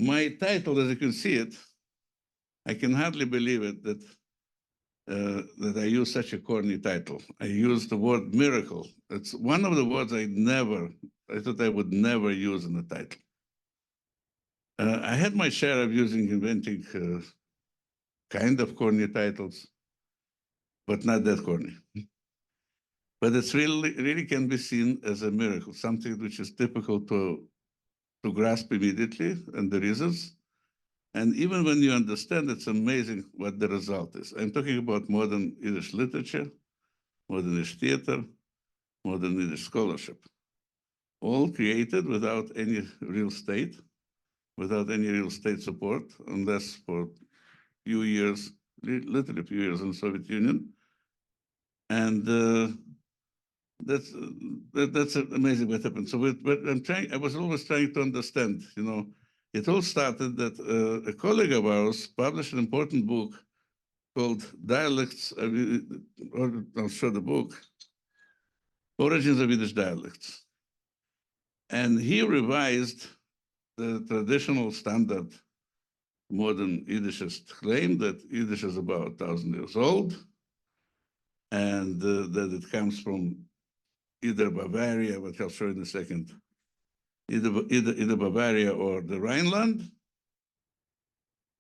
my title, as you can see it, I can hardly believe it that I use such a corny title. I use the word miracle. It's one of the words I thought I would never use in the title. I had my share of inventing kind of corny titles, but not that corny. But it's really can be seen as a miracle, something which is difficult to grasp immediately and the reasons. And even when you understand, it's amazing what the result is. I'm talking about modern Yiddish literature, modern Yiddish theater, modern Yiddish scholarship, all created without any real state, without any real state support, unless for a few years, literally a few years in the Soviet Union. And that's amazing what happened. So I was always trying to understand, it all started that a colleague of ours published an important book called Dialects, or I'll show the book, Origins of Yiddish Dialects. And he revised the traditional standard modern Yiddishist claim that Yiddish is about 1,000 years old, and that it comes from either Bavaria, which I'll show in a second, either Bavaria or the Rhineland.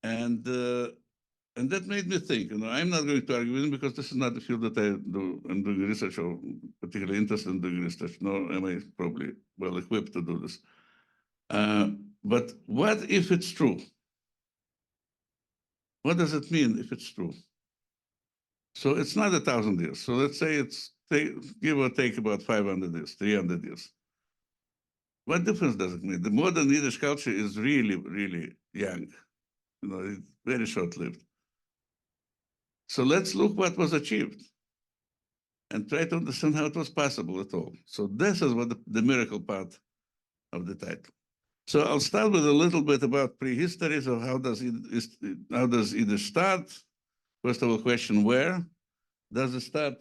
And that made me think, I'm not going to argue with him because this is not the field that I'm doing research or particularly interested in doing research, nor am I probably well equipped to do this. But what if it's true? What does it mean if it's true? So it's not 1,000 years. So let's say it's give or take about 500 years, 300 years. What difference does it make? The modern Yiddish culture is really, really young. It's very short-lived. So let's look what was achieved and try to understand how it was possible at all. So this is what the miracle part of the title. So I'll start with a little bit about prehistory. So how does Yiddish start? First of all, question where? Does it start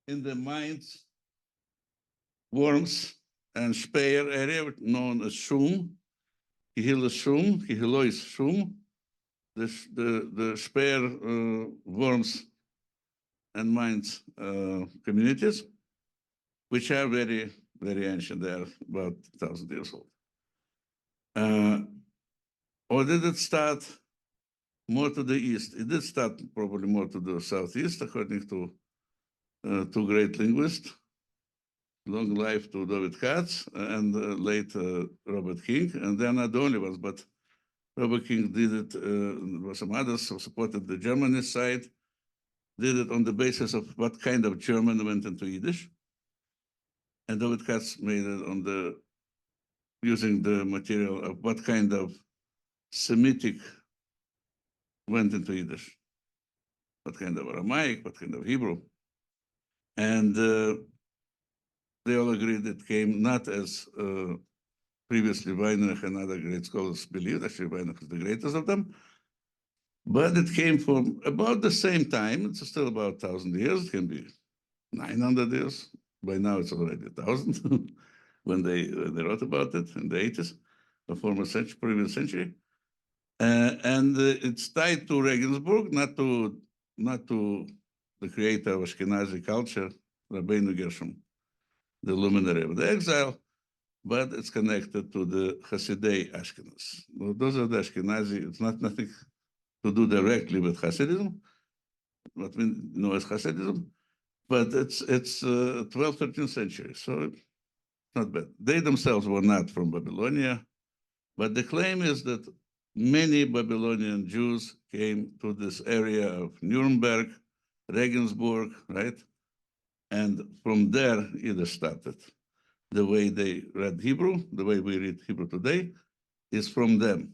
in the Mainz, Worms, and Speyer area, known as Schum, Kihilus Schum, Kihilois Schum, the Speyer, Worms, and Mainz communities, which are very, very ancient. They are about 1,000 years old. Or did it start more to the east? It did start probably more to the southeast, according to two great linguists. Long life to David Katz and late Robert King. And they're not the only ones, but Robert King did it, there were some others who supported the Germanist side, did it on the basis of what kind of German went into Yiddish. And David Katz made it using the material of what kind of Semitic went into Yiddish, what kind of Aramaic, what kind of Hebrew. And they all agreed it came not as previously Weinreich and other great scholars believed, actually Weinreich is the greatest of them, but it came from about the same time. It's still about 1,000 years. It can be 900 years. By now it's already 1,000 when they wrote about it in the 80s, the former century, previous century. And it's tied to Regensburg, not to the creator of Ashkenazi culture, Rabbeinu Gershom, the luminary of the exile, but it's connected to the Hasidei Ashkenaz. Well, those are the Ashkenazi. It's nothing to do directly with Hasidism, what we know as Hasidism, but it's 12th, 13th century, so it's not bad. They themselves were not from Babylonia, but the claim is that many Babylonian Jews came to this area of Nuremberg, Regensburg, right? And from there, Yiddish started. The way they read Hebrew, the way we read Hebrew today, is from them,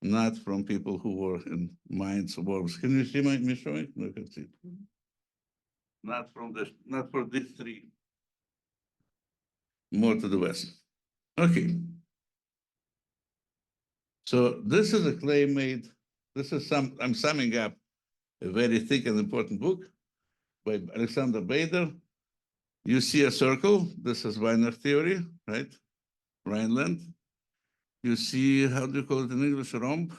not from people who were in Mainz, Worms. Can you see me showing? No, you can see it. Not for these three. More to the west. Okay. So this is a claim made. I'm summing up a very thick and important book by Alexander Bader. You see a circle. This is Wiener theory, right? Rhineland. You see, how do you call it in English? Rhomb?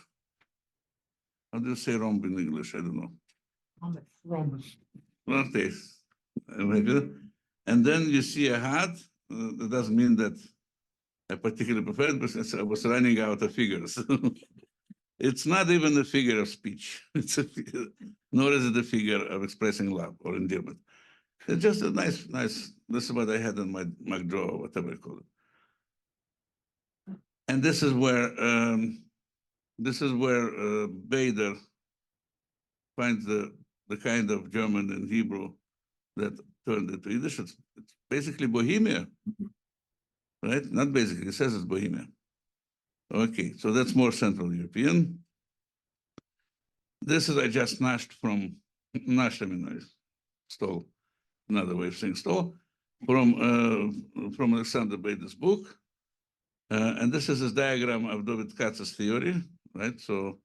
How do you say rhomb in English? I don't know. Rhombus. Okay. Maybe. And then you see a heart. That doesn't mean that I particularly prefer it, because I was running out of figures. It's not even a figure of speech. Nor is it a figure of expressing love or endearment. It's just a nice. This is what I had in my drawer, whatever I call it. And this is where Bader finds the kind of German and Hebrew that turned into Yiddish. It's basically Bohemia, right? Not basically, it says it's Bohemia. Okay, so that's more Central European. This is I just nashed from, nashed, I mean, I stole, another way of saying stole, from Alexander Bader's book. And this is his diagram of David Katz's theory, right? So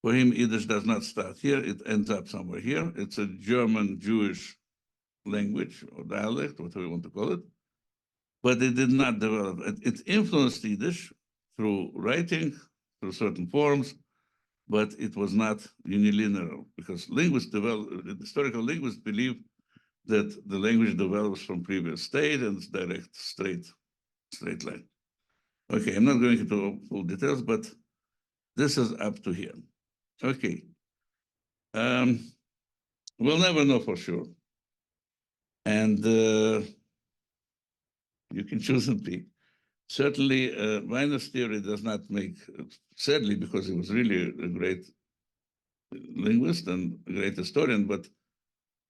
for him, Yiddish does not start here. It ends up somewhere here. It's a German Jewish language or dialect, whatever you want to call it. But it did not develop. It influenced Yiddish through writing, through certain forms, but it was not unilinear, because historical linguists believe that the language develops from previous state and it's direct, straight line. Okay, I'm not going into full details, but this is up to here. Okay. We'll never know for sure. And you can choose and pick. Certainly, Weiner's theory does not make, sadly, because he was really a great linguist and a great historian, but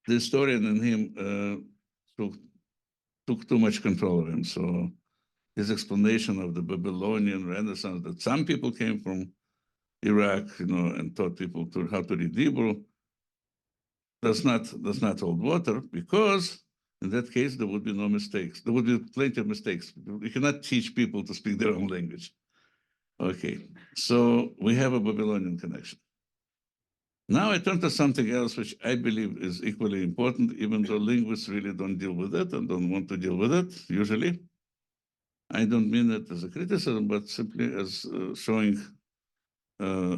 the historian in him took too much control of him. So his explanation of the Babylonian Renaissance, that some people came from Iraq, and taught people how to read Hebrew, does not hold water, because in that case there would be no mistakes. There would be plenty of mistakes. You cannot teach people to speak their own language. Okay, so we have a Babylonian connection. Now I turn to something else which I believe is equally important, even though linguists really don't deal with it and don't want to deal with it usually. I don't mean it as a criticism, but simply as showing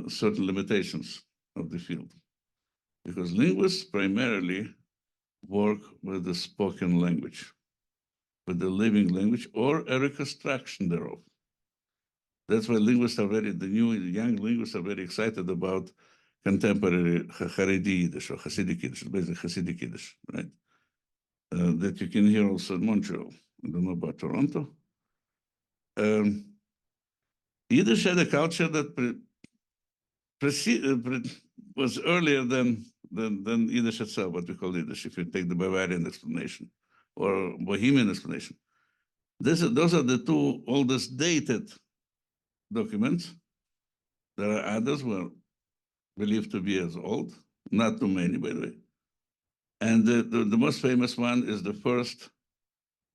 certain limitations of the field. Because linguists primarily work with the spoken language, with the living language, or a reconstruction thereof. That's why linguists are young linguists are very excited about contemporary Haredi Yiddish or Hasidic Yiddish, basically Hasidic Yiddish, right? That you can hear also in Montreal. I don't know about Toronto. Yiddish had a culture that was earlier than Yiddish itself, what we call Yiddish, if you take the Bavarian explanation or Bohemian explanation. Those are the two oldest dated documents. There are others who are believed to be as old, not too many, by the way. And the most famous one is the first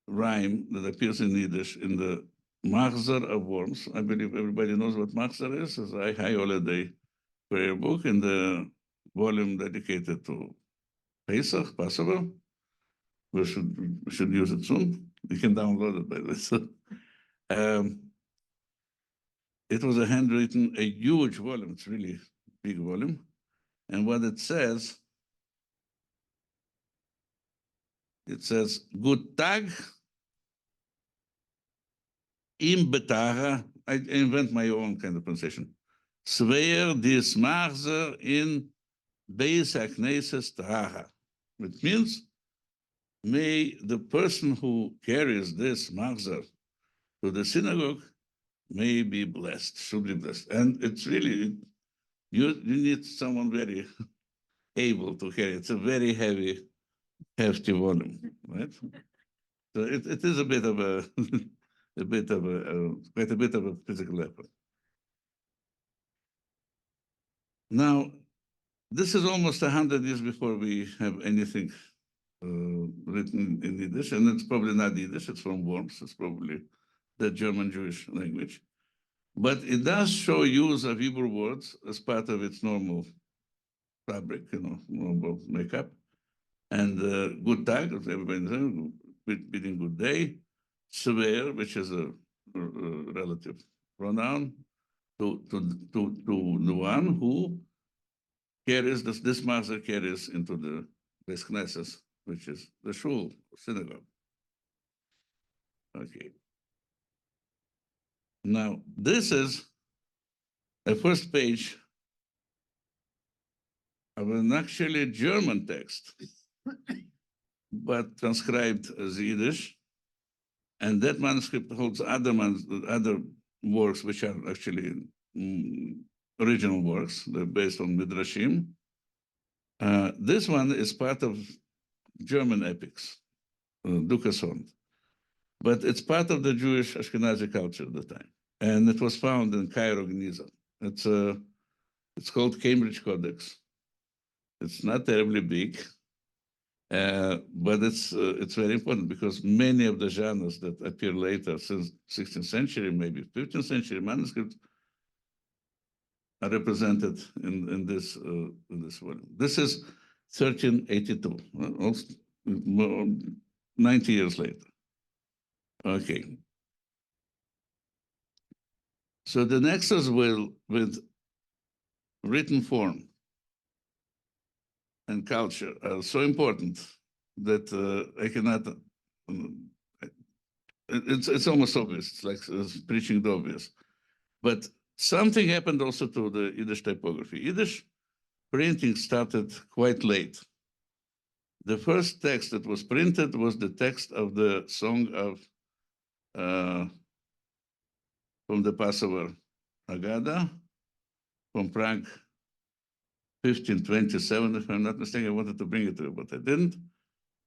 rhyme that appears in Yiddish in the Machzor of Worms. I believe everybody knows what Machzor is. It's a high holiday prayer book in the volume dedicated to Pesach, Passover. We should use it soon. You can download it, by the way. So, it was a handwritten, a huge volume. It's really big volume. And what it says, Good Tag im Betara. I invent my own kind of pronunciation. Swear dis Machzer in Beis HaKnesses Traha. It means, may the person who carries this Machzer to the synagogue may be blessed, should be blessed. And it's really, you need someone very able to carry it. It's a very heavy, hefty volume, right? So it is a bit of a, quite a bit of a physical effort. Now, this is almost 100 years before we have anything written in Yiddish, and it's probably not Yiddish, it's from Worms, it's probably the German Jewish language. But it does show use of Hebrew words as part of its normal fabric, normal makeup. And good tag, as everybody knows, bidding good day. Swear, which is a relative pronoun to the one who carries this master carries into the Beis Knesset, which is the shul, synagogue. Okay. Now, this is a first page of an actually German text, but transcribed as Yiddish. And that manuscript holds other works, which are actually original works. They're based on Midrashim. This one is part of German epics, Dukasond. But it's part of the Jewish Ashkenazi culture at the time. And it was found in Cairo, Gniza. It's called Cambridge Codex. It's not terribly big, but it's very important because many of the genres that appear later, since 16th century, maybe 15th century manuscripts, are represented in this volume. This is 1382, almost 90 years later. Okay. So the nexus with written form and culture are so important that I cannot. It's almost obvious. It's like preaching the obvious. But something happened also to the Yiddish typography. Yiddish printing started quite late. The first text that was printed was the text of the song of from the Passover Agada from Prague, 1527, if I'm not mistaken. I wanted to bring it to you, but I didn't.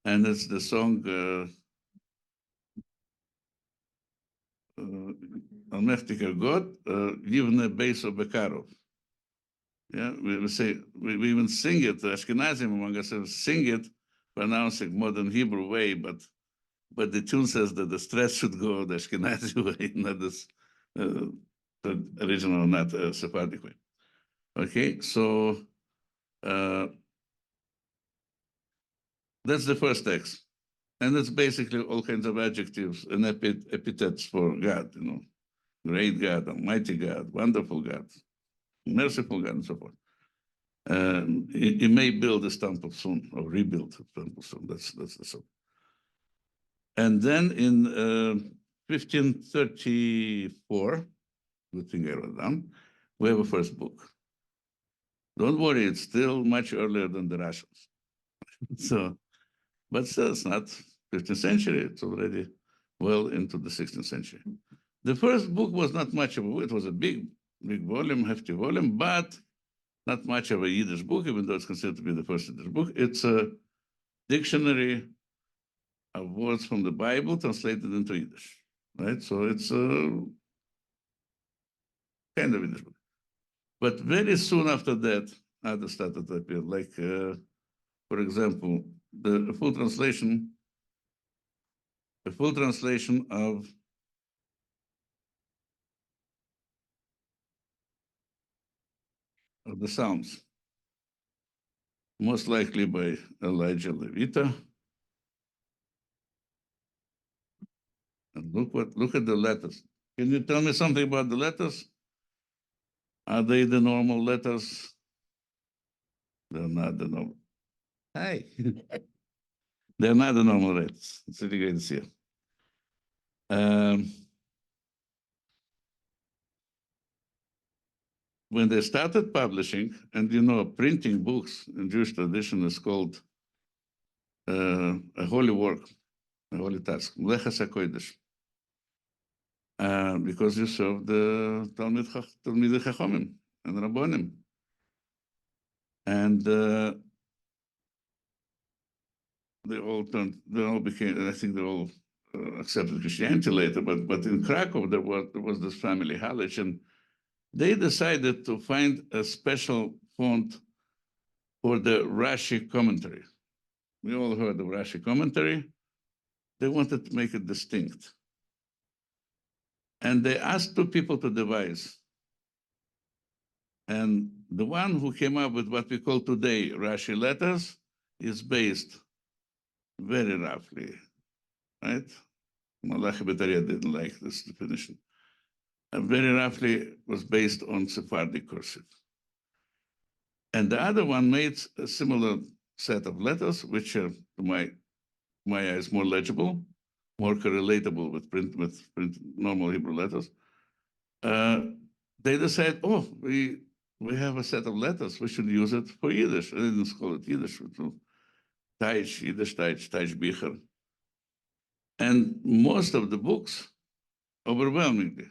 And it's the song Allmächtiger Gott, Yivne Beiso Bekarov. Yeah, we say, we even sing it, the Ashkenazim among us sing it, pronouncing modern Hebrew way, but the tune says that the stress should go the Ashkenazi way, not this the original, not Sephardic way. Okay, so that's the first text. And it's basically all kinds of adjectives and epithets for God, great God, almighty God, wonderful God, merciful God, and so forth. He may build a temple soon, or rebuild a temple soon. That's the song. And then in 1534, good thing I wrote down, we have a first book. Don't worry, it's still much earlier than the Russians. But still, it's not 15th century. It's already well into the 16th century. The first book was not much of a book. It was a big volume, hefty volume, but not much of a Yiddish book, even though it's considered to be the first Yiddish book. It's a dictionary of words from the Bible translated into Yiddish, right? So it's a kind of Yiddish book. But very soon after that, others started to appear, like, for example, the full translation of the Psalms, most likely by Elijah Levita. And look at the letters. Can you tell me something about the letters? Are they the normal letters? They're not the normal. Hi. They're not the normal letters. It's really great to see you. When they started publishing, and printing books in Jewish tradition is called a holy work, a holy task, Meleches HaKodesh, because you serve the Talmidei Chachomim and Rabbonim. And they all became, I think they all accepted Christianity later, but in Krakow, there was this family, Halich, and they decided to find a special font for the Rashi commentary. We all heard of Rashi commentary. They wanted to make it distinct. And they asked two people to devise. And the one who came up with what we call today Rashi letters is based very roughly, right? Malachi Betaria didn't like this definition. very roughly was based on Sephardic cursive. And the other one made a similar set of letters, which are, to my eyes, more legible, more correlatable with normal Hebrew letters. They decided, oh, we have a set of letters, we should use it for Yiddish. I didn't call it Yiddish, Teich, Yiddish Teich, Teich Bicher. And most of the books, overwhelmingly,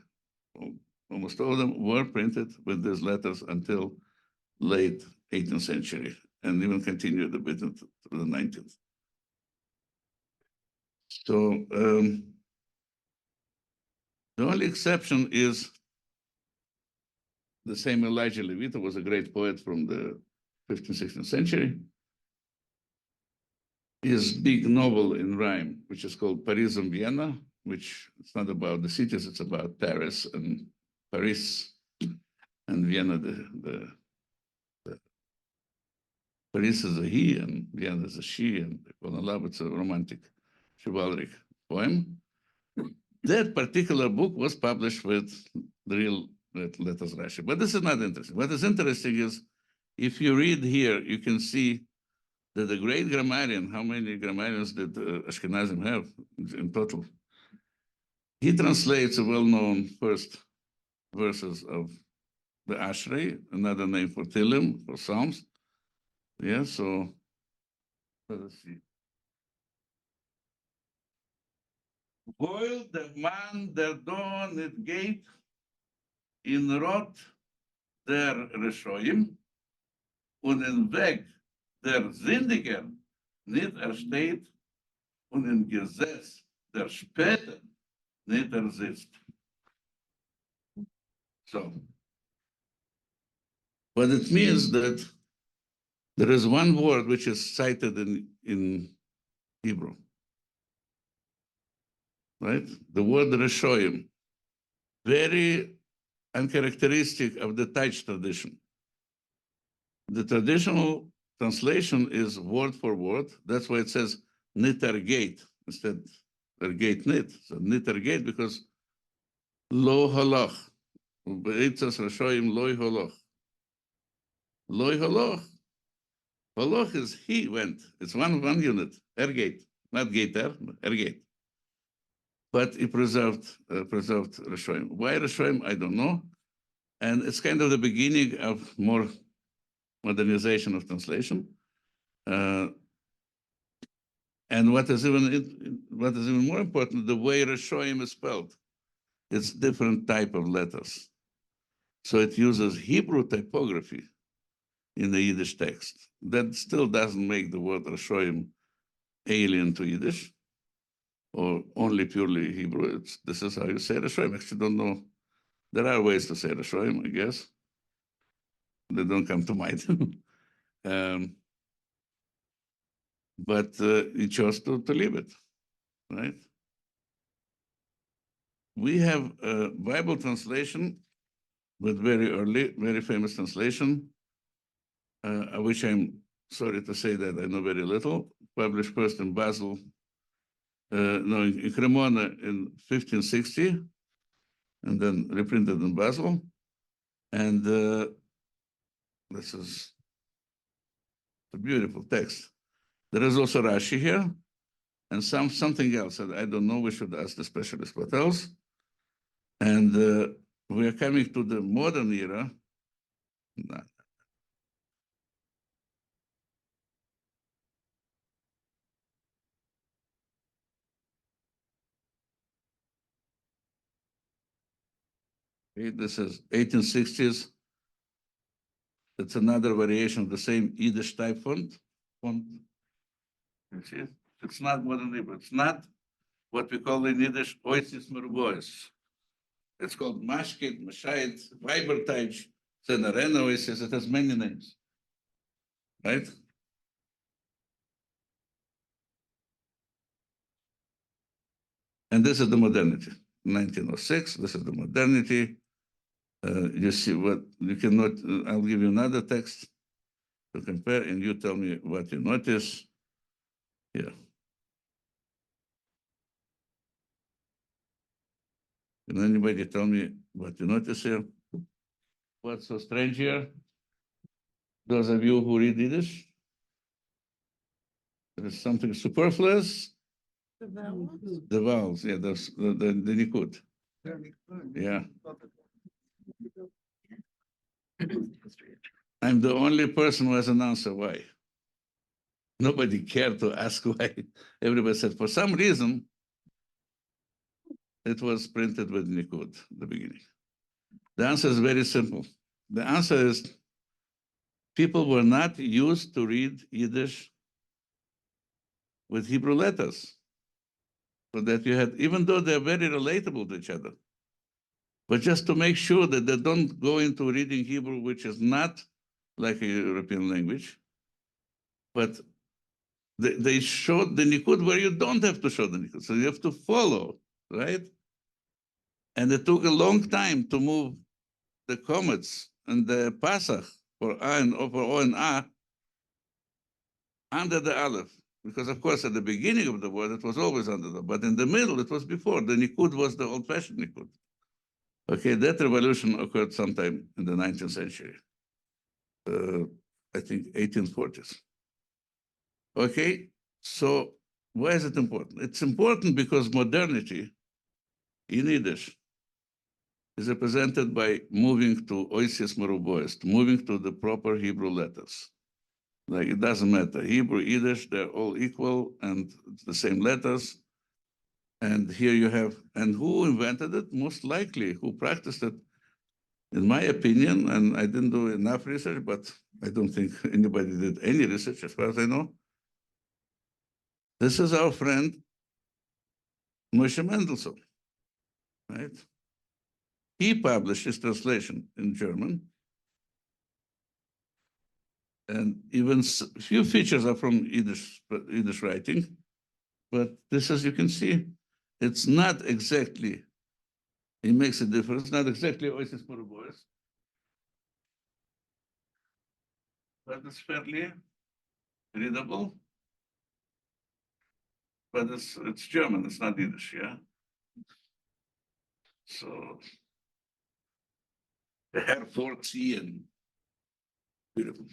almost all of them were printed with these letters until late 18th century, and even continued a bit into the 19th. So the only exception is the same Elijah Levita was a great poet from the 15th, 16th century. His big novel in rhyme, which is called Paris and Vienna, which it's not about the cities, it's about Paris and Paris and Vienna. The Paris is a he and Vienna is a she, and they fall in love. It's a romantic, chivalric poem. That particular book was published with the real letters Rashi. But this is not interesting. What is interesting is if you read here, you can see that the great grammarian, how many grammarians did Ashkenazim have in total? He translates a well-known first verses of the Ashrei, another name for Tehillim, for Psalms. Yeah, so let us see. Weil der Mann, der da nicht geht, in Rot der Reshoim und in Weg der Sündiger nicht ersteht und im Gesetz der Später nicht sitzt. So, but it means that there is one word which is cited in Hebrew, right? The word Reshoim, very uncharacteristic of the Teich tradition. The traditional translation is word for word. That's why it says nitergate instead ergate nit. So nitergate because lo halach. Beitzas Reshoim loy halach. Loy halach. Halach is he went. It's one unit. Ergate, not gater, ergate. But he preserved Reshoim. Why Reshoim? I don't know. And it's kind of the beginning of more modernization of translation. And what is even more important, the way Reshoim is spelled. It's different type of letters. So it uses Hebrew typography in the Yiddish text. That still doesn't make the word Reshoim alien to Yiddish or only purely Hebrew. This is how you say Reshoim. I actually don't know. There are ways to say Reshoim, I guess. They don't come to mind. But he chose to leave it, right? We have a Bible translation with very early, very famous translation, which I'm sorry to say that I know very little, published first in Basel, in Cremona in 1560, and then reprinted in Basel. And this is a beautiful text. There is also Rashi here, and something else that I don't know. We should ask the specialist what else. And we are coming to the modern era. This is 1860s. It's another variation of the same Yiddish type font. You see, it's not modern Hebrew. It's not what we call in Yiddish oisis mergois. It's called Mashkit, Mashait, Weiberteich, Zenarena oisis. It has many names, right? And this is the modernity. 1906, this is the modernity. You see what you cannot, I'll give you another text to compare and you tell me what you notice. Yeah. Can anybody tell me what you notice here? What's so strange here? Those of you who read Yiddish, there is something superfluous. The vowels? The vowels, yeah, the nikud. Very good. Yeah. I'm the only person who has an answer why. Nobody cared to ask why. Everybody said, for some reason, it was printed with nikud at the beginning. The answer is very simple. The answer is people were not used to read Yiddish with Hebrew letters. So that you had, even though they're very relatable to each other, but just to make sure that they don't go into reading Hebrew, which is not like a European language, but they showed the nikud where you don't have to show the nikud. So you have to follow, right? And it took a long time to move the comets and the pasach for A and O, for O and A under the aleph. Because of course, at the beginning of the word, it was always under the, but in the middle, it was before. The nikud was the old-fashioned nikud. Okay, that revolution occurred sometime in the 19th century. I think 1840s. Okay, so why is it important? It's important because modernity in Yiddish is represented by moving to oisius merubois, moving to the proper Hebrew letters. Like it doesn't matter, Hebrew, Yiddish, they're all equal and it's the same letters. And here you have, and who invented it? Most likely, who practiced it, in my opinion, and I didn't do enough research, but I don't think anybody did any research as far as I know. This is our friend, Moshe Mendelssohn, right? He published his translation in German. And even a few features are from Yiddish writing. But this, as you can see, it's not exactly, it makes a difference, not exactly oisius merubois, but it's fairly readable. But it's German, it's not Yiddish, yeah? So, the Herforzian, beautiful.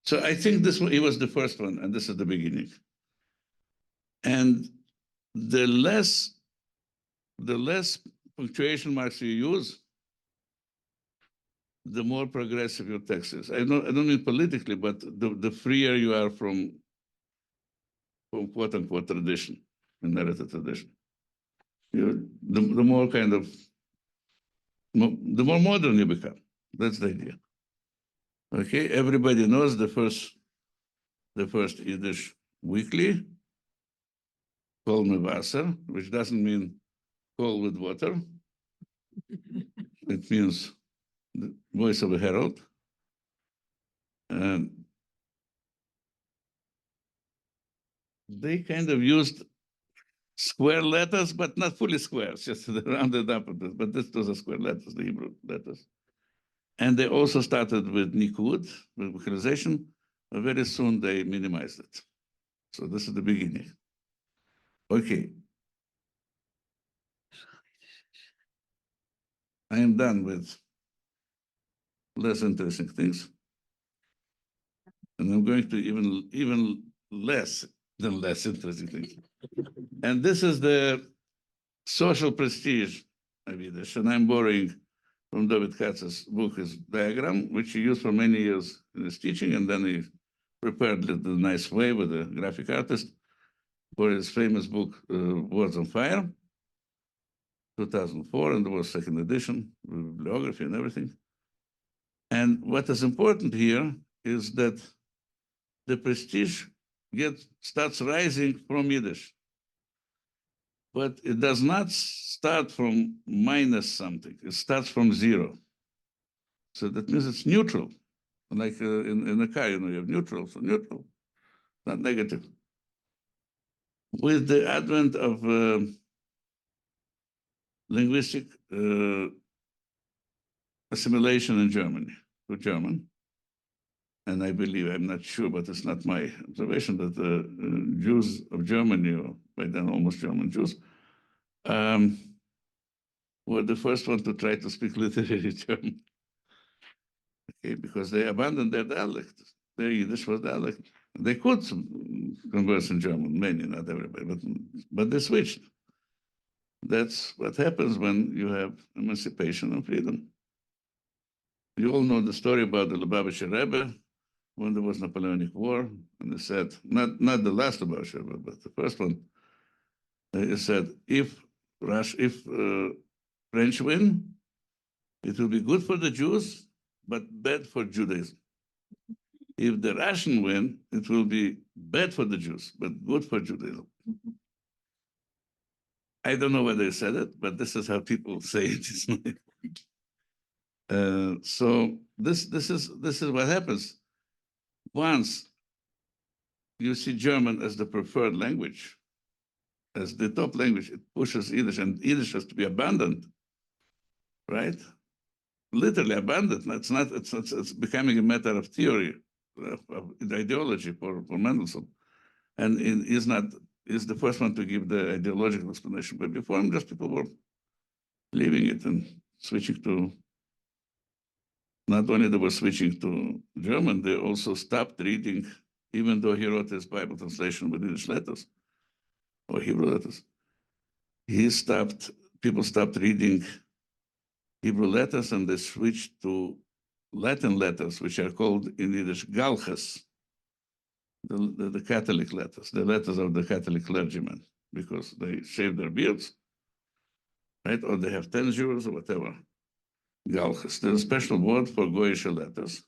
So I think he was the first one, and this is the beginning. And the less punctuation marks you use, the more progressive your text is. I don't mean politically, but the freer you are from quote unquote tradition, inherited tradition. The more kind of, the more modern you become. That's the idea. Okay, everybody knows the first Yiddish weekly, Kol me Wasser, which doesn't mean coal with water. It means the voice of a herald. And they kind of used square letters, but not fully square, just rounded up. But those are square letters, the Hebrew letters. And they also started with nikud, with vocalization, but very soon they minimized it. So this is the beginning. Okay. I am done with less interesting things. And I'm going to even less than less interesting things. And this is the social prestige of Yiddish. And I'm borrowing from David Katz's book, his diagram, which he used for many years in his teaching, and then he prepared it in a nice way with a graphic artist for his famous book, Words on Fire, 2004, and there was second edition with bibliography and everything. And what is important here is that the prestige starts rising from Yiddish, but it does not start from minus something. It starts from zero. So that means it's neutral. Like in a car, you have neutral, so neutral, not negative. With the advent of linguistic assimilation in Germany, to German, and I believe, I'm not sure, but it's not my observation, that the Jews of Germany, or by then almost German Jews, were the first one to try to speak literary German. Okay, because they abandoned their dialect. Their Yiddish was dialect. They could converse in German, many, not everybody, but they switched. That's what happens when you have emancipation and freedom. You all know the story about the Lubavitcher Rebbe when there was Napoleonic War, and they said, not the last Lubavitcher Rebbe, but the first one, they said, if French win, it will be good for the Jews, but bad for Judaism. If the Russian win, it will be bad for the Jews, but good for Judaism. I don't know whether they said it, but this is how people say it. So this is what happens. Once you see German as the preferred language, as the top language, it pushes Yiddish, and Yiddish has to be abandoned, right? Literally abandoned. It's becoming a matter of theory, of ideology for Mendelssohn, and is the first one to give the ideological explanation. But before him, just people were leaving it and switching to. Not only they were switching to German, they also stopped reading, even though he wrote his Bible translation with Yiddish letters or Hebrew letters. People stopped reading Hebrew letters and they switched to Latin letters, which are called in Yiddish galches, the Catholic letters, the letters of the Catholic clergymen, because they shave their beards, right? Or they have 10 jewels or whatever. Galches. There's a special word for Goyish letters,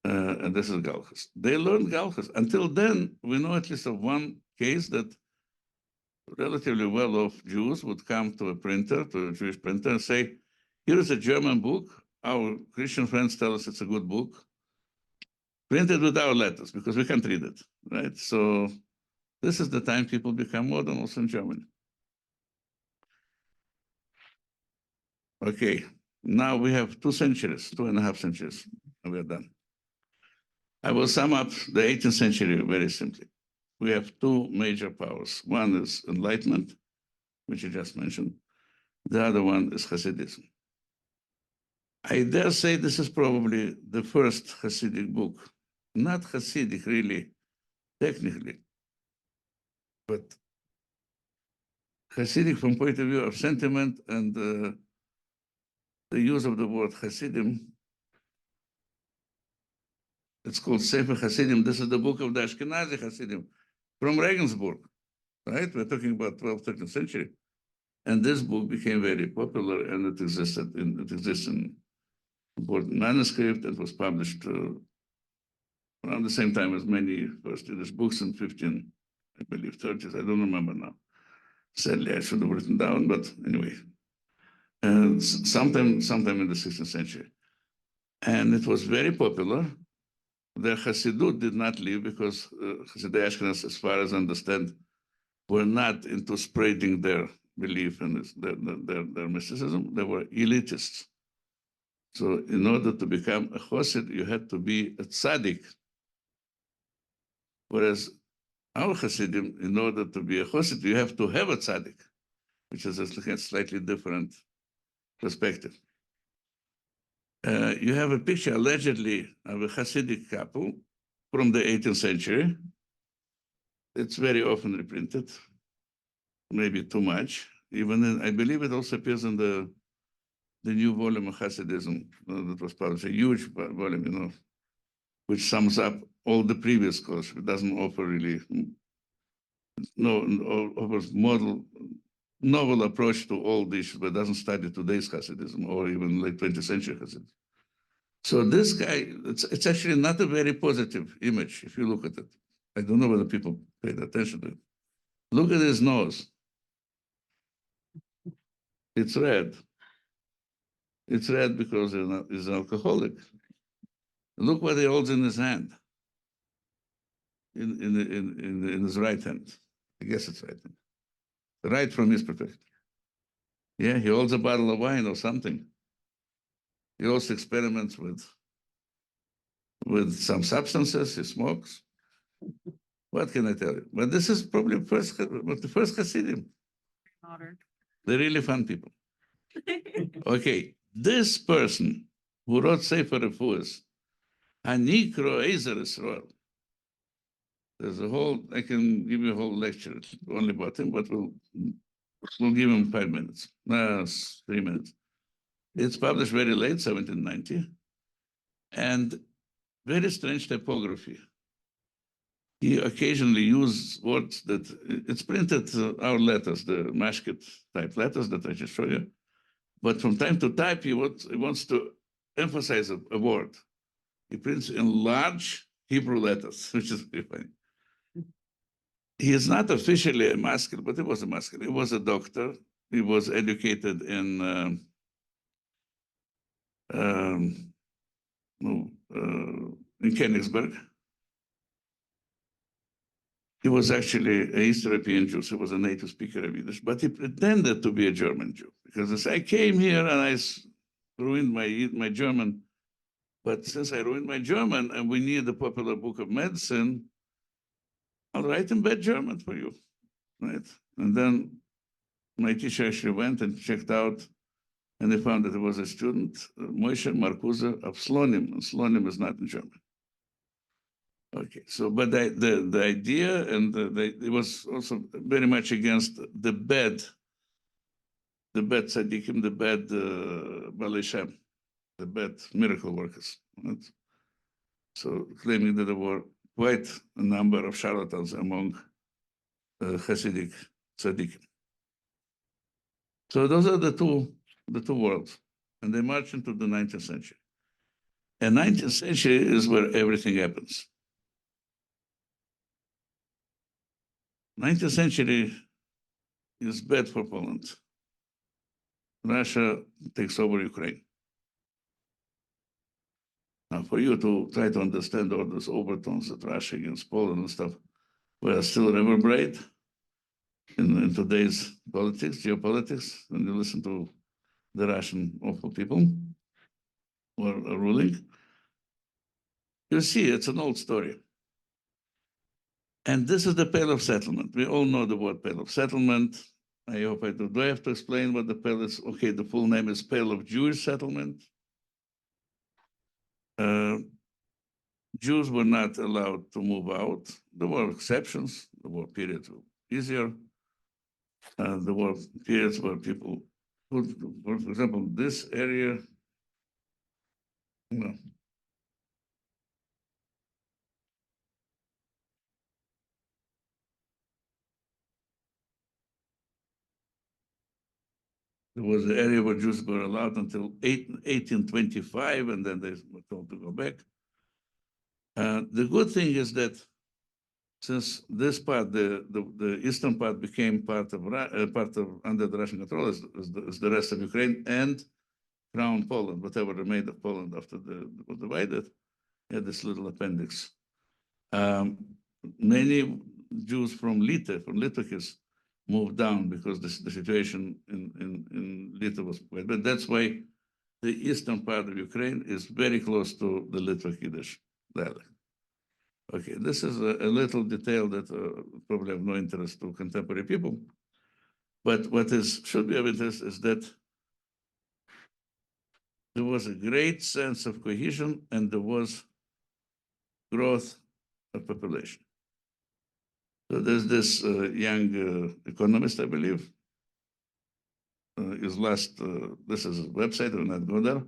and this is galches. They learned galches. Until then, we know at least of one case that relatively well-off Jews would come to a printer, to a Jewish printer, and say, here is a German book. Our Christian friends tell us it's a good book. Printed with our letters, because we can't read it, right? So this is the time people become modern also in Germany. Okay, now we have 2.5 centuries, and we're done. I will sum up the 18th century very simply. We have two major powers. One is Enlightenment, which you just mentioned. The other one is Hasidism. I dare say this is probably the first Hasidic book. Not Hasidic, really, technically, but Hasidic from point of view of sentiment and the use of the word Hasidim. It's called Sefer Hasidim. This is the book of the Ashkenazi Hasidim from Regensburg, right? We're talking about 12th, 13th century. And this book became very popular, and it exists in important manuscript. It was published around the same time as many first Yiddish books in 15, I believe, 30s. I don't remember now. Sadly, I should have written down, but anyway. And sometime in the 16th century. And it was very popular. The Hasidut did not leave because Hasidei Ashkenaz, as far as I understand, were not into spreading their belief and their mysticism. They were elitists. So in order to become a Chosid, you had to be a tzaddik. Whereas our Hasidim, in order to be a Chosid, you have to have a tzaddik, which is a slightly different perspective. You have a picture, allegedly, of a Hasidic couple from the 18th century. It's very often reprinted, maybe too much. I believe it also appears in the new volume of Hassidism that was published, a huge volume, which sums up all the previous scholarship. It doesn't offer really, offers novel approach to all the issues, but doesn't study today's Hassidism or even late 20th century Hassidism. So this guy, it's actually not a very positive image if you look at it. I don't know whether people paid attention to it. Look at his nose. It's red. It's red because he's an alcoholic. Look what he holds in his hand, in his right hand. I guess it's right hand. Right from his perspective. Yeah, he holds a bottle of wine or something. He also experiments with some substances. He smokes. What can I tell you? But this is probably the first Hasidim. Modern. They're really fun people. Okay, this person who wrote Sefer Refuas, Hanikro Ezer Israel. There's a whole, I can give you a whole lecture only about him, but we'll give him 5 minutes, 3 minutes. It's published very late, 1790, and very strange typography. He occasionally uses words that, it's printed our letters, the mashkit type letters that I just showed you. But from time to time, he wants to emphasize a word. He prints in large Hebrew letters, which is very funny. He is not officially a maskil, but he was a maskil. He was a doctor. He was educated in Königsberg. He was actually a East European Jew, so he was a native speaker of Yiddish, but he pretended to be a German Jew because I came here and I ruined my German. But since I ruined my German and we need the popular book of medicine, I'll write in bad German for you, right? And then my teacher actually went and checked out, and they found that it was a student, Moshe Marcuse of Slonim, and Slonim is not in German. Okay, so but the idea and it was also very much against the bad tzaddikim, the bad Balei Shem, the bad miracle workers. Right? So claiming that there were quite a number of charlatans among Hasidic tzaddikim. So those are the two worlds, and they march into the 19th century. And 19th century is where everything happens. 19th century is bad for Poland. Russia takes over Ukraine. Now, for you to try to understand all those overtones that Russia against Poland and stuff, we are still reverberate in today's politics, geopolitics, when you listen to the Russian awful people who are ruling. You see, it's an old story. And this is the Pale of Settlement. We all know the word Pale of Settlement. I hope I do. Do I have to explain what the Pale is? Okay, the full name is Pale of Jewish Settlement. Jews were not allowed to move out. There were exceptions. There were periods easier. There were periods where people could, for example, this area, no. There was an area where Jews were allowed until 1825, and then they were told to go back. The good thing is that since this part, the eastern part became part of under the Russian control as the rest of Ukraine and Crown Poland, whatever remained of Poland after it was divided, had this little appendix. Many Jews from Lita, from Litvakis, moved down because the situation in Lita was quite bad. That's why the eastern part of Ukraine is very close to the Litvak Yiddish dialect. Okay, this is a little detail that probably have no interest to contemporary people. But what should be of interest is that there was a great sense of cohesion and there was growth of population. So there's this young economist, I believe. This is a website, I will not go there.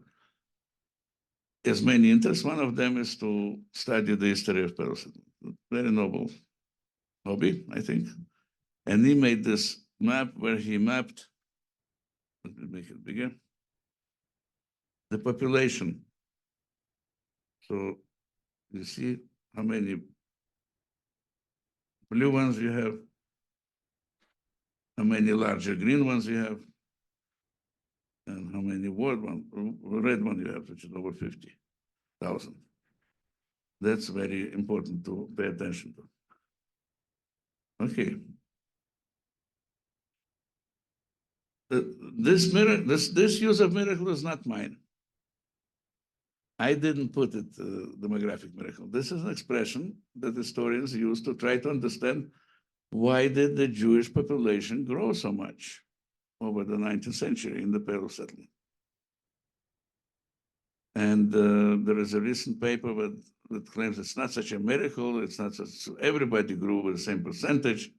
He has many interests. One of them is to study the history of Persia. Very noble hobby, I think. And he made this map where he mapped, let me make it bigger, the population. So you see how many blue ones you have, how many larger green ones you have, and how many red one you have, which is over 50,000. That's very important to pay attention to. Okay. This use of miracle is not mine. I didn't put it, demographic miracle. This is an expression that historians use to try to understand why did the Jewish population grow so much over the 19th century in the Pale settlement. And there is a recent paper that claims it's not such a miracle. It's not such, so everybody grew with the same percentage.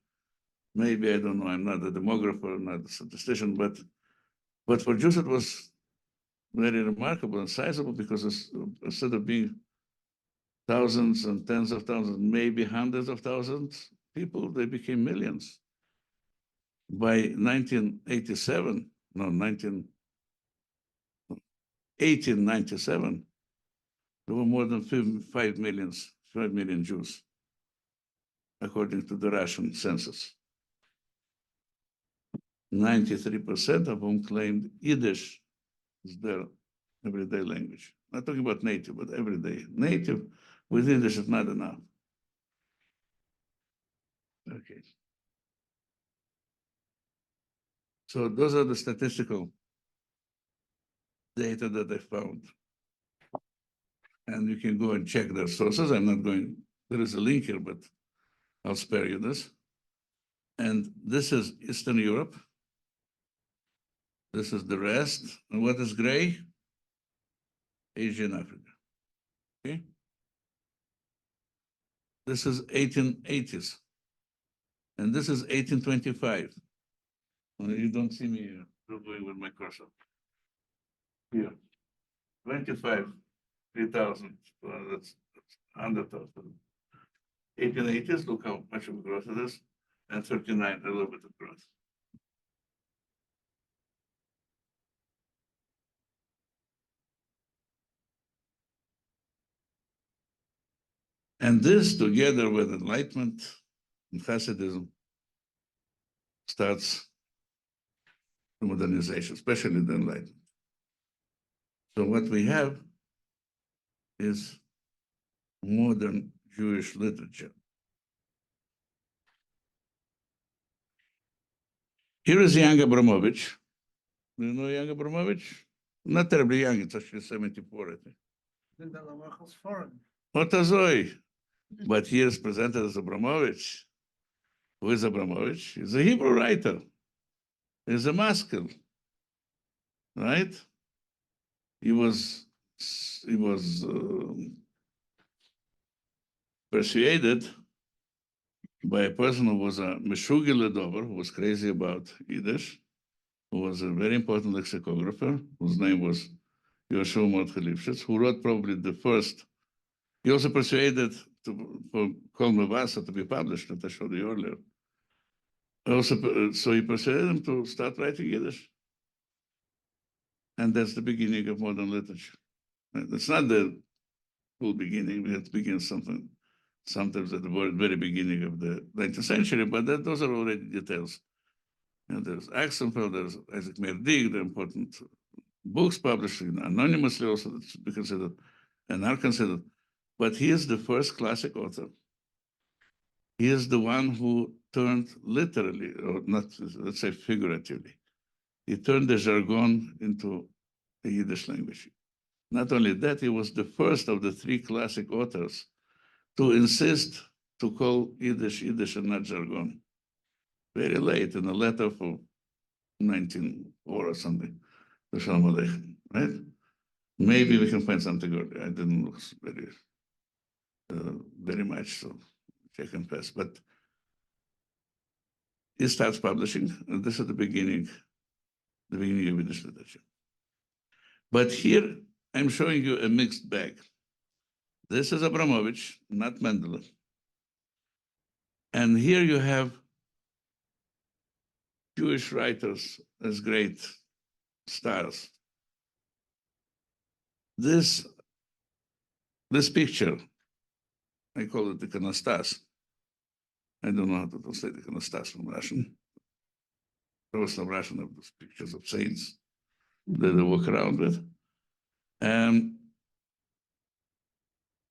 Maybe, I don't know, I'm not a demographer, not a statistician, but for Jews it was very remarkable and sizable because instead of being thousands and tens of thousands, maybe hundreds of thousands people, they became millions. By 1897, there were more than 5 million Jews, according to the Russian census. 93% of whom claimed Yiddish is their everyday language. Not talking about native, but everyday. Native with Yiddish is not enough. Okay. So those are the statistical data that I found. And you can go and check their sources. I'm not going, there is a link here, but I'll spare you this. And this is Eastern Europe. This is the rest. And what is gray? Asia and Africa. Okay. This is 1880s. And this is 1825. You don't see me going with my cursor. Here. 25, 3,000. That's 100,000. 1880s, look how much of growth it is. And 39, a little bit of growth. And this, together with Enlightenment and Hassidism, starts the modernization, especially the Enlightenment. So what we have is modern Jewish literature. Here is young Abramovich. Do you know young Abramovich? Not terribly young, it's actually 74, I think. Otazoi. But here is presented as Abramovich. Who is Abramovich? He's a Hebrew writer. He's a Maskil, right? He was persuaded by a person who was a Meshugil Dover, who was crazy about Yiddish, who was a very important lexicographer, whose name was Yoshua Mordechai Lifshitz, who wrote probably the first. He also persuaded for Kol Mevasa to be published, that I showed you earlier. Also, so he persuaded him to start writing Yiddish. And that's the beginning of modern literature. It's not the full beginning. We had to begin sometimes at the very beginning of the 19th century, but those are already details. And there's Axenfeld, there's Isaac Merdig, the important books published anonymously also that should be considered and are considered. But he is the first classic author. He is the one who turned literally, or not, let's say figuratively, he turned the Jargon into the Yiddish language. Not only that, he was the first of the 3 classic authors to insist to call Yiddish Yiddish and not Jargon. Very late in a letter for 1904 or something, to Shalom Aleichem, right? Maybe we can find something earlier. I didn't look very much, so check and pass. But he starts publishing, and this is the beginning of Yiddish literature. But here, I'm showing you a mixed bag. This is Abramovich, not Mendele. And here you have Jewish writers as great stars. This picture, I call it the iconostas. I don't know how to translate iconostas from Russian. Some Russian of those pictures of saints that they walk around with.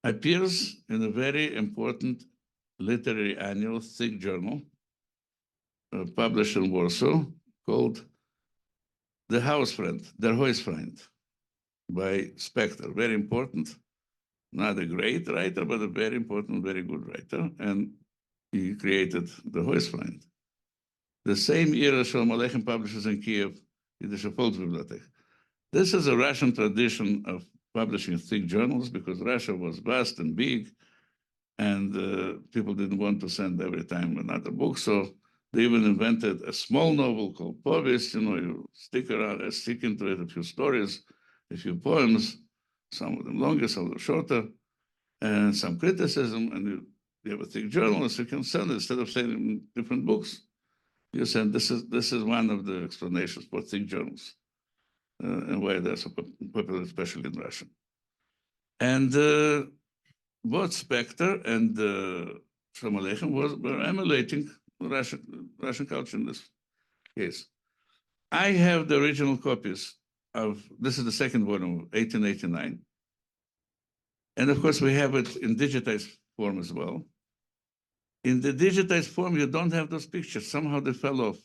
Appears in a very important literary annual, thick journal, published in Warsaw, called The Hausfreund, Der Hausfreund, by Spector. Very important, not a great writer, but a very important, very good writer. And he created The Hausfreund. The same era Shalom Aleichem publishes in Kiev, Yiddish Volksbibliothek. This is a Russian tradition of publishing thick journals because Russia was vast and big, and people didn't want to send every time another book. So they even invented a small novel called Povest. You stick into it a few stories, a few poems, some of them longer, some of them shorter, and some criticism, and you have a thick journal, so you can send it instead of sending different books. You said this is one of the explanations for thick journals and why they're so popular, especially in Russia. And both Spectre and Shalom Aleichem were emulating Russian culture in this case. I have the original copies of, this is the second volume, 1889. And of course, we have it in digitized form as well. In the digitized form, you don't have those pictures. Somehow they fell off.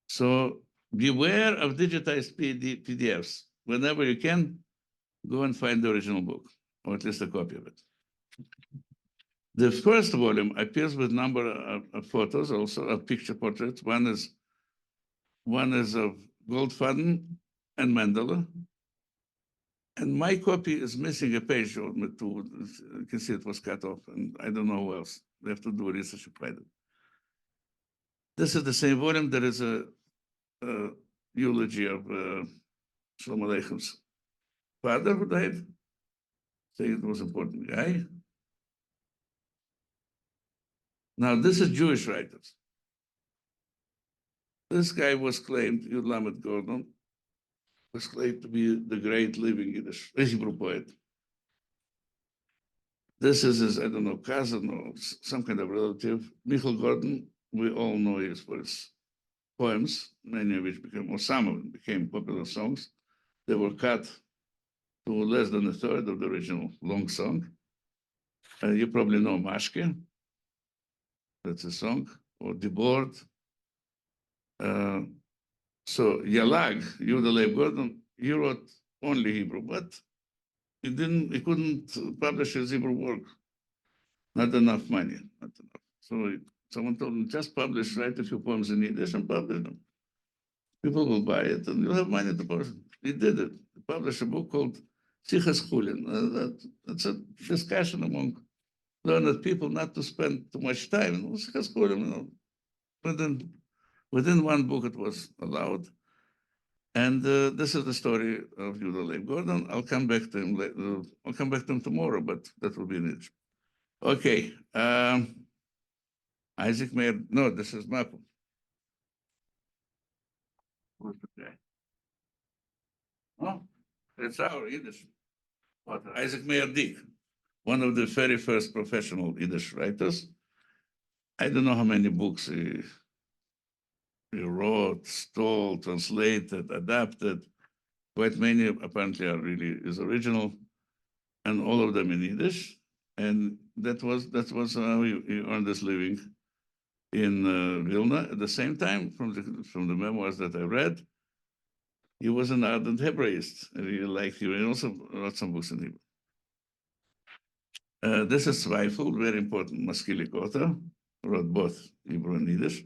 So beware of digitized PDFs. Whenever you can, go and find the original book, or at least a copy of it. The first volume appears with a number of photos, also of picture portraits. One is of Goldfaden and Mendele. And my copy is missing a page or two. You can see it was cut off, and I don't know who else. They have to do research to find it. This is the same volume. There is a eulogy of Shalom Aleichen's father who died, saying it was an important guy. Now, this is Jewish writers. This guy was claimed, Yud Lamed Gordon, was claimed to be the great living Yiddish Hebrew poet. This is his, I don't know, cousin or some kind of relative. Michael Gordon, we all know him for his poems, many of which became, or some of them became popular songs. They were cut to less than a third of the original long song. You probably know Mashke, that's a song, or Die Board. So Yalag, Yehuda Leib Gordon, he wrote only Hebrew, but he couldn't publish his Hebrew work. Not enough money, not enough. So someone told him, just write a few poems in Yiddish and publish them. People will buy it and you'll have money to publish it. He did it. He published a book called Sichas Chulin. That's a discussion among learned people not to spend too much time. Sichas Chulin, within one book it was allowed. And this is the story of Yehuda Leib Gordon. I'll come back to him later. I'll come back to him tomorrow, but that will be in it. Okay. Isaac Meir, no, this is Mapo. What's the guy? Oh, it's our Yiddish. What, Isaac Meir Dick, one of the very first professional Yiddish writers. I don't know how many books he wrote, stole, translated, adapted. Quite many apparently are really his original, and all of them in Yiddish. And that was how he earned his living in Vilna. At the same time, from the memoirs that I read, he was an ardent Hebraist. And he liked Hebrew. He also wrote some books in Hebrew. This is Zweifel, very important Maskilik author, wrote both Hebrew and Yiddish.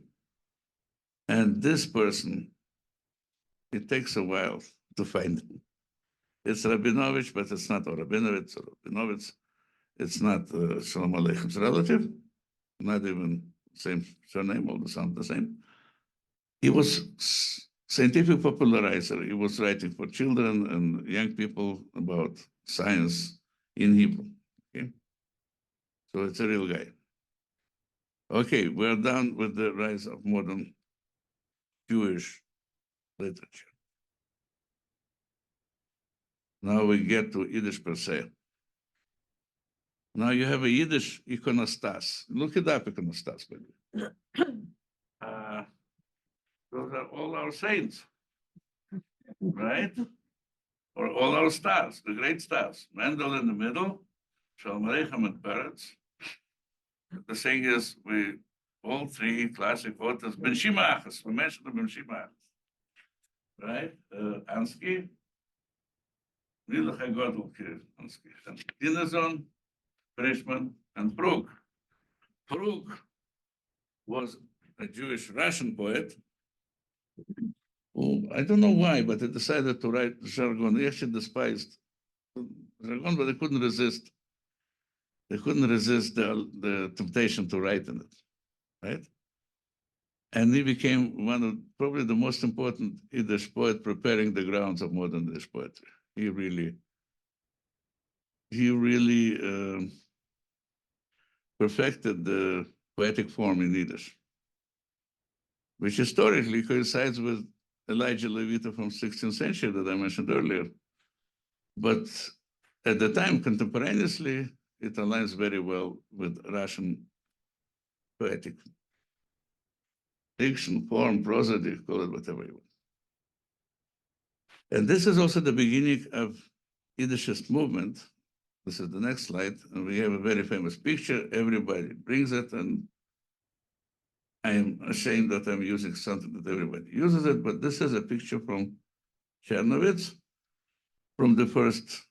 And this person, it takes a while to find him. It's Rabinovich, but it's not Rabinovich or Rabinovich. It's not Shalom Aleichen's relative, not even same surname, all sound the same. He was scientific popularizer. He was writing for children and young people about science in Hebrew. Okay, so it's a real guy. Okay, we're done with the rise of modern Jewish literature. Now we get to Yiddish per se. Now you have a Yiddish iconostas. Look it up, iconostas, baby. Those are all our saints, right? Or all our stars, the great stars. Mendel in the middle, Shalom Aleichem and Peretz. The thing is, all three classic authors, Ben Shimachas, we mentioned the Ben Shimachas, right? Ansky, Milach HaGodel, Ansky, and Dinazon, Freshman, and Brug. Brug was a Jewish Russian poet, who, I don't know why, but he decided to write Jargon. He actually despised Jargon, but they couldn't resist. They couldn't resist the temptation to write in it, right? And he became one of probably the most important Yiddish poet preparing the grounds of modern Yiddish poetry. He really perfected the poetic form in Yiddish, which historically coincides with Elijah Levita from 16th century that I mentioned earlier. But at the time, contemporaneously, it aligns very well with Russian poetic diction, form, prosody, call it whatever you want. And this is also the beginning of Yiddishist movement. This is the next slide, and we have a very famous picture. Everybody brings it, and I am ashamed that I'm using something that everybody uses it, but this is a picture from Chernovitz, from the first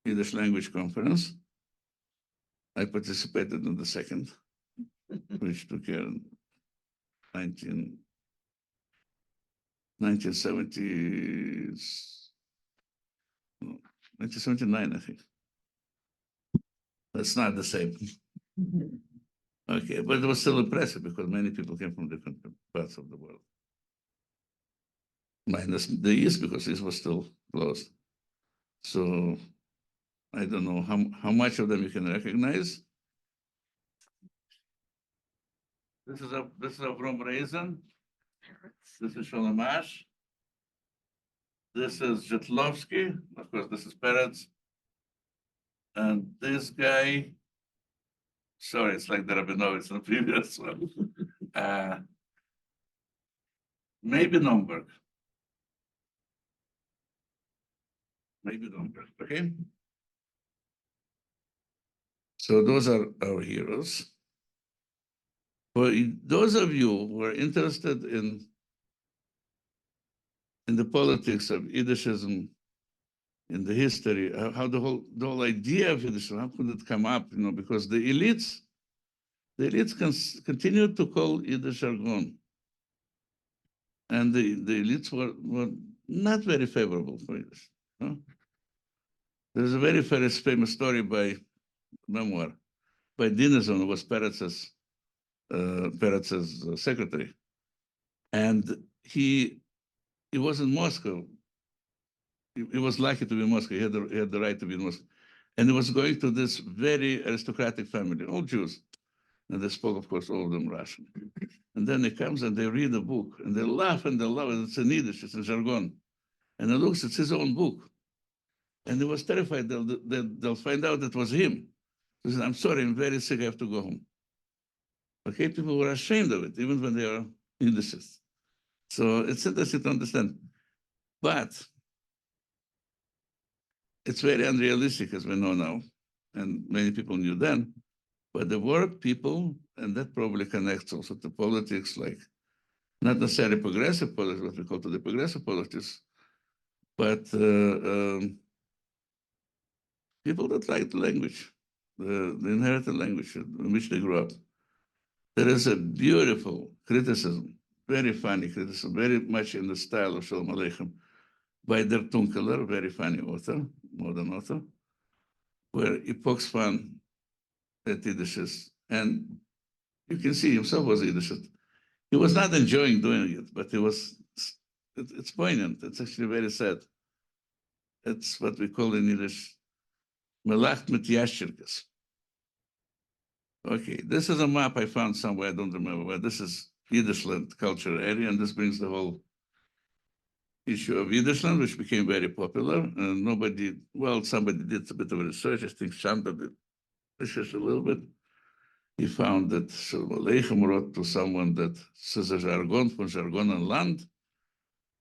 Yiddish language conference. I participated in the second, which took care in 1979, I think. That's not the same. Okay, but it was still impressive because many people came from different parts of the world. Minus the East, because this was still closed. So I don't know how much of them you can recognize. This is a from Raisin. This is Shalamash. This is Jitlovsky. Of course, this is Peretz. And this guy, sorry, it's like the Rabinovitz in the previous one. Maybe Nomberg. Maybe Nomberg, okay? So those are our heroes. For those of you who are interested in the politics of Yiddishism, in the history, how the whole idea of Yiddishism, how could it come up? You know, because the elites continued to call Yiddish Jargon, and the elites were not very favorable for Yiddish. Huh? There's a very famous story by memoir by Dinesson, who was Peretz's secretary, and he was in Moscow. He was lucky to be in Moscow. He had the right to be in Moscow. And he was going to this very aristocratic family, all Jews. And they spoke, of course, all of them Russian. And then he comes and they read the book and they laugh and they love it. It's in Yiddish, it's in Jargon. And he looks, it's his own book. And he was terrified they'll find out it was him. He said, I'm sorry, I'm very sick, I have to go home. Okay, people were ashamed of it, even when they are Yiddishists. So it's interesting to understand. But it's very unrealistic, as we know now, and many people knew then. But there were people, and that probably connects also to politics, like not necessarily progressive politics, what we call today progressive politics, but people that liked the language, the inherited language in which they grew up. There is a beautiful criticism, very funny criticism, very much in the style of Shalom Aleichem, by Der Tunkeler, very funny author, modern author, where he pokes fun at Yiddishists. And you can see himself was Yiddishist. He was not enjoying doing it, but it's poignant. It's actually very sad. It's what we call in Yiddish, Melacht mit Yashirkas. Okay, this is a map I found somewhere, I don't remember where. This is Yiddishland cultural area, and this brings the whole issue of Yiddishland, which became very popular. And somebody did a bit of research. I think Shanda did research a little bit. He found that Shalom Aleichem wrote to someone that says a Jargon from Jargon and Land,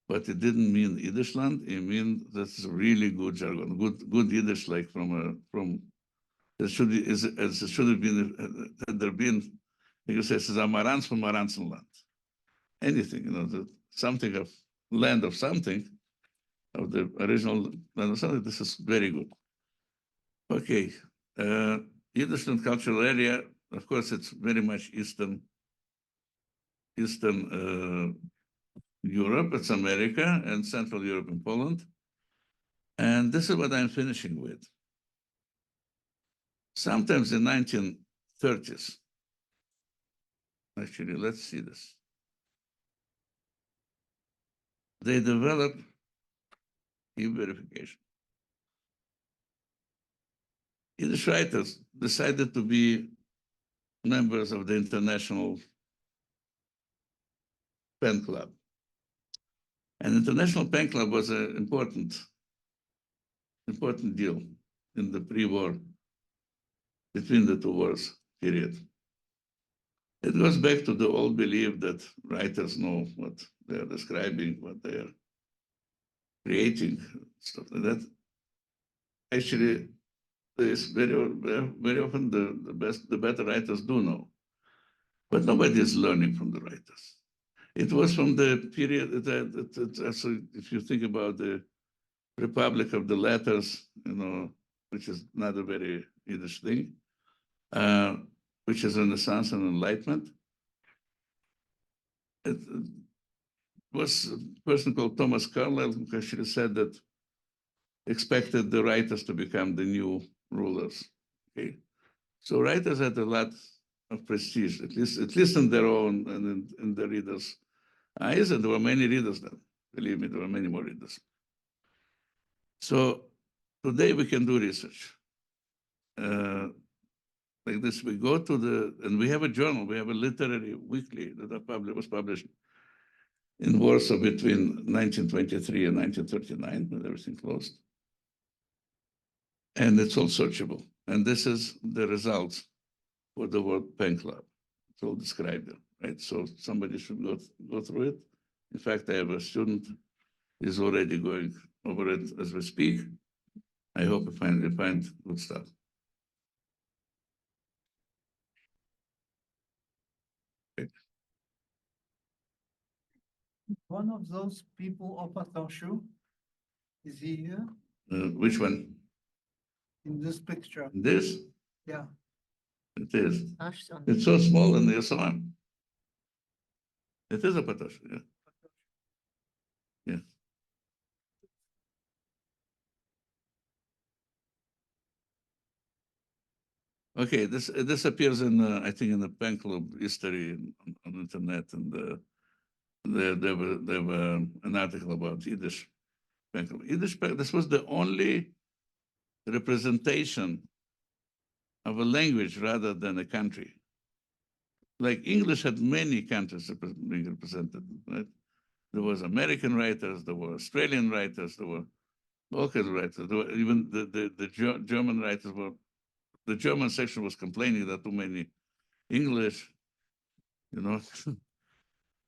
but it didn't mean Yiddishland. It means that's really good Jargon, good Yiddish, like from it should have been, had there been, you say, it's Amarans from Maransen land. Anything, something of land of something, of the original land of something, this is very good. Okay, Yiddishland cultural area, of course, it's very much Eastern Eastern Europe, it's America, and Central Europe and Poland. And this is what I'm finishing with. Sometimes in 1930s, actually, let's see this. They developed e-verification. Yiddish writers decided to be members of the International Pen Club. And International Pen Club was an important deal in the pre-war, between the two wars period. It goes back to the old belief that writers know what they're describing, what they're creating, stuff like that. Actually, there's very often the better writers do know, but nobody is learning from the writers. It was from the period so if you think about the Republic of the Letters, which is not a very Yiddish thing, which is Renaissance and Enlightenment. It was a person called Thomas Carlyle who actually said that expected the writers to become the new rulers. Okay, so writers had a lot of prestige, at least in their own and in the readers' eyes, and there were many readers then. Believe me, there were many more readers. So today we can do research. Like this, we go to and we have a journal, we have a literary weekly that was published in Warsaw between 1923 and 1939, when everything closed. And it's all searchable. And this is the results for the World Pen Club. It's all described there, right? So somebody should go through it. In fact, I have a student who's already going over it as we speak. I hope you find good stuff. One of those people of Atoshu, is he here Which one? in this picture? This? Yeah. It is. It's so small and you saw him. It is a patosh, yeah. Yeah. Okay, this appears in I think in the Pen Club history on the internet, and there were an article about Yiddish Pen Club. This was the only representation of a language rather than a country. Like English had many countries being represented, right? There was American writers, there were Australian writers, there were all kinds of writers. There were even the German writers were. The German section was complaining that too many English,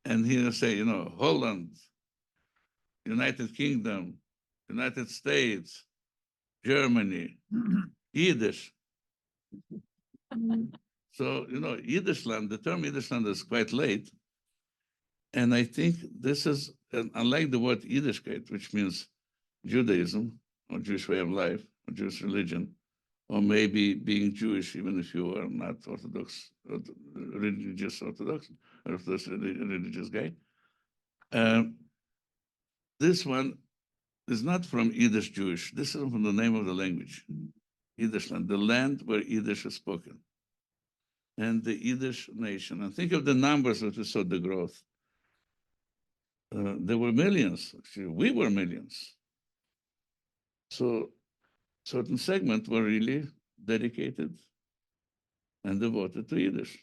and here say, Holland, United Kingdom, United States, Germany, Yiddish. So, Yiddish land, the term Yiddish land is quite late. And I think this is, unlike the word Yiddishkeit, which means Judaism or Jewish way of life or Jewish religion, or maybe being Jewish, even if you are not Orthodox, religious Orthodox, or Orthodox religious guy. This one is not from Yiddish Jewish. This is from the name of the language, Yiddish land, the land where Yiddish is spoken, and the Yiddish nation. And think of the numbers that we saw the growth. There were millions, actually, we were millions. So certain segments were really dedicated and devoted to Yiddish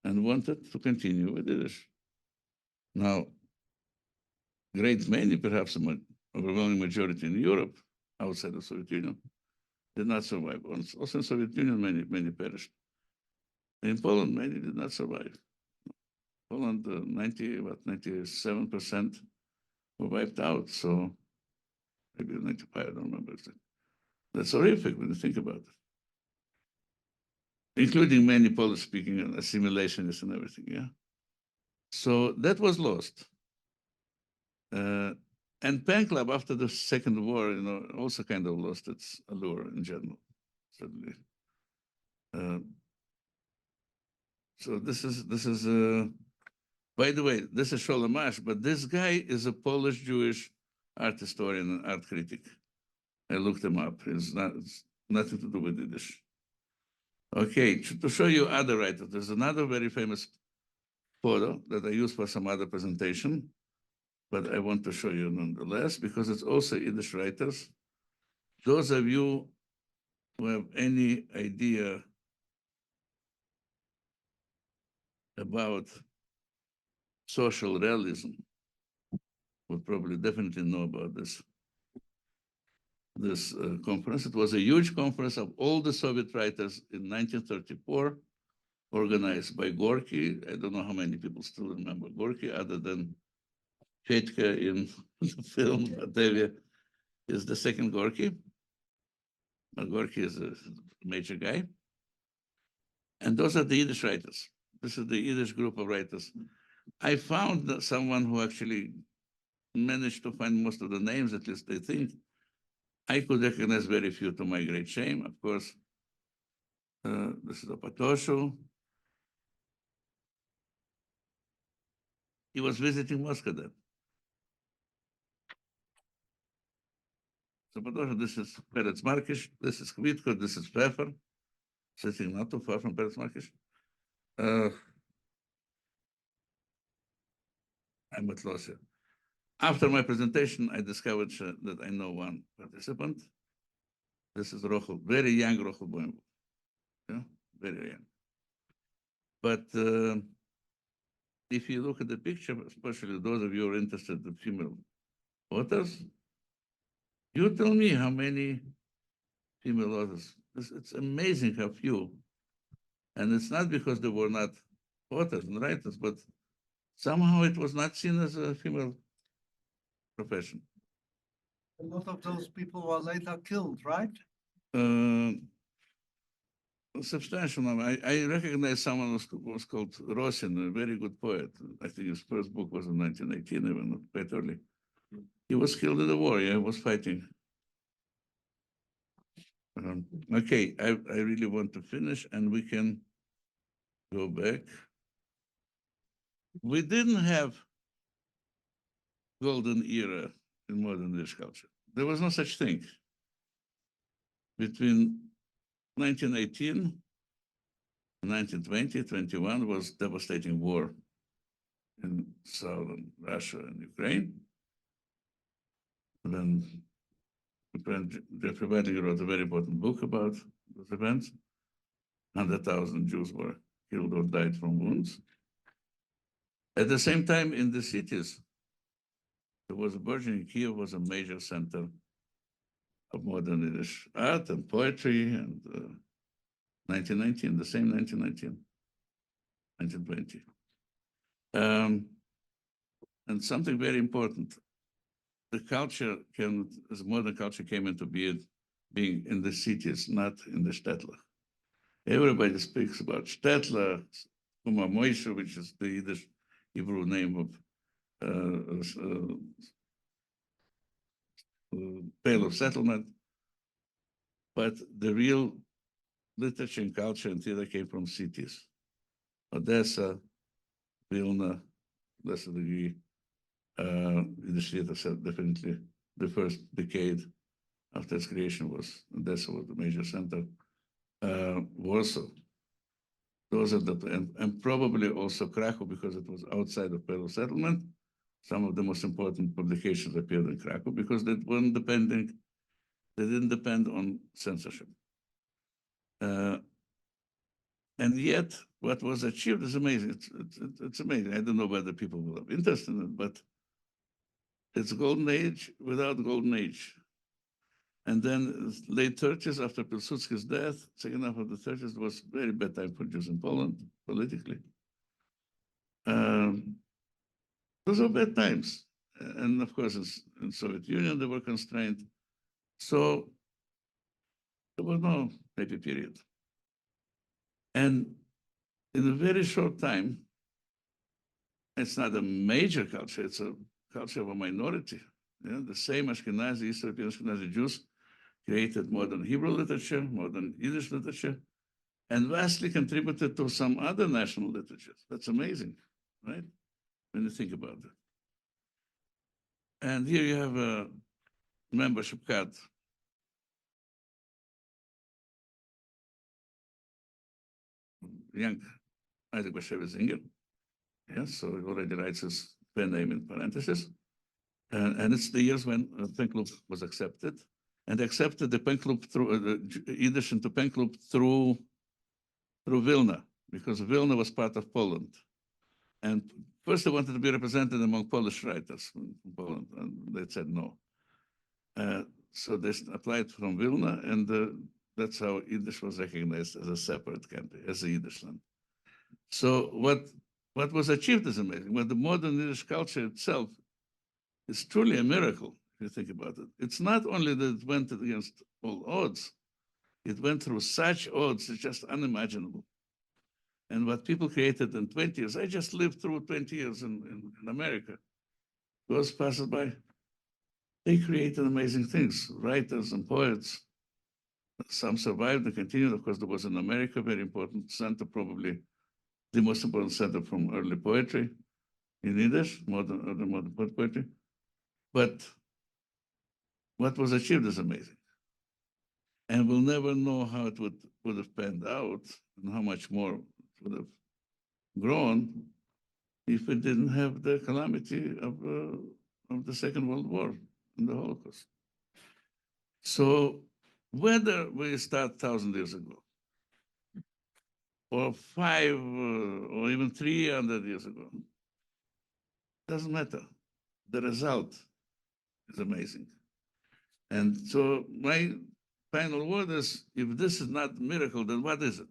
and wanted to continue with Yiddish. Now, great many, perhaps an overwhelming majority in Europe, outside the Soviet Union, did not survive. Also in Soviet Union, many perished. In Poland, many did not survive. Poland, 97% were wiped out. So maybe 95, I don't remember exactly. That's horrific when you think about it. Including many Polish-speaking and assimilationists and everything, yeah? So that was lost. And Pen Club, after the Second War, also kind of lost its allure in general, certainly. So this is By the way, this is Sholem Asch, but this guy is a Polish Jewish art historian and art critic. I looked him up. It's nothing to do with Yiddish. Okay, to show you other writers, there's another very famous photo that I used for some other presentation, but I want to show you nonetheless because it's also Yiddish writers. Those of you who have any idea about social realism would probably definitely know about this conference. It was a huge conference of all the Soviet writers in 1934, organized by Gorky. I don't know how many people still remember Gorky, other than Fetka in the film Batavia is the second Gorky. But Gorky is a major guy. And those are the Yiddish writers. This is the Yiddish group of writers. I found someone who actually managed to find most of the names, at least they think. I could recognize very few to my great shame. Of course, this is Opatoshu. He was visiting Moscow then. So Opatoshu, this is Peretz Markish, this is Kvitko, this is Pfeffer, sitting not too far from Peretz Markish. I'm at loss here. After my presentation, I discovered that I know one participant. This is Rochel, very young Rochel Boimel. Yeah, very young. But if you look at the picture, especially those of you who are interested in female authors, you tell me how many female authors. It's amazing how few. And it's not because they were not authors and writers, but somehow it was not seen as a female profession. A lot of those people were later killed, right? Substantial number. I recognize someone who was called Rosin, a very good poet. I think his first book was in 1918, even not quite early. He was killed in the war. Yeah, he was fighting. Okay, I really want to finish, and we can go back. We didn't have golden era in modern Yiddish culture. There was no such thing. Between 1918 and 1920, 21 was devastating war in southern Russia and Ukraine. And then Jeffrey Bentley wrote a very important book about those events. 100,000 Jews were killed or died from wounds. At the same time, in the cities, there was a burgeoning. Kiev was a major center of modern Yiddish art and poetry, and 1919, the same 1919, 1920. And something very important, the culture as modern culture came into being in the cities, not in the shtetl. Everybody speaks about shtetl, Kuma Moishe, which is the Yiddish Hebrew name of Pale of Settlement. But the real literature and culture and theater came from cities. Odessa, Vilna, lesser degree, Yiddish theater said definitely the first decade after its creation was Odessa was the major center. Warsaw. Those are and probably also Krakow because it was outside of Pale of Settlement. Some of the most important publications appeared in Krakow because they weren't depending, they didn't depend on censorship. And yet, what was achieved is amazing. It's amazing. I don't know whether people will have interest in it, but it's golden age without golden age. And then late 30s, after Pilsudski's death, second half of the 30s was very bad time for Jews in Poland, politically. Those were bad times. And of course, in Soviet Union, they were constrained. So there was no happy period. And in a very short time, it's not a major culture, it's a culture of a minority. Yeah? The same Ashkenazi, East European Ashkenazi Jews created modern Hebrew literature, modern Yiddish literature, and vastly contributed to some other national literatures. That's amazing, right? when you think about it. And here you have a membership card. Young Isaac Bashevis Zinger. Yes, so he already writes his pen name in parentheses. And it's the years when Penkloop was accepted. And they accepted the Penkloop through the Yiddish into Penkloop through Vilna, because Vilna was part of Poland. And first they wanted to be represented among Polish writers in Poland, and they said no. So they applied from Vilna, and that's how Yiddish was recognized as a separate country, as a Yiddish land. So what was achieved is amazing. But the modern Yiddish culture itself is truly a miracle, if you think about it. It's not only that it went against all odds, it went through such odds, it's just unimaginable. And what people created in 20 years, I just lived through 20 years in America. Those passersby, they created amazing things, writers and poets. Some survived and continued. Of course, there was in America, very important center, probably the most important center from early poetry in Yiddish, modern poetry. But what was achieved is amazing. And we'll never know how it would have panned out and how much more it would have grown if we didn't have the calamity of the Second World War and the Holocaust. So whether we start 1,000 years ago, or 5 or even 300 years ago, doesn't matter. The result is amazing. And so my final word is, if this is not a miracle, then what is it?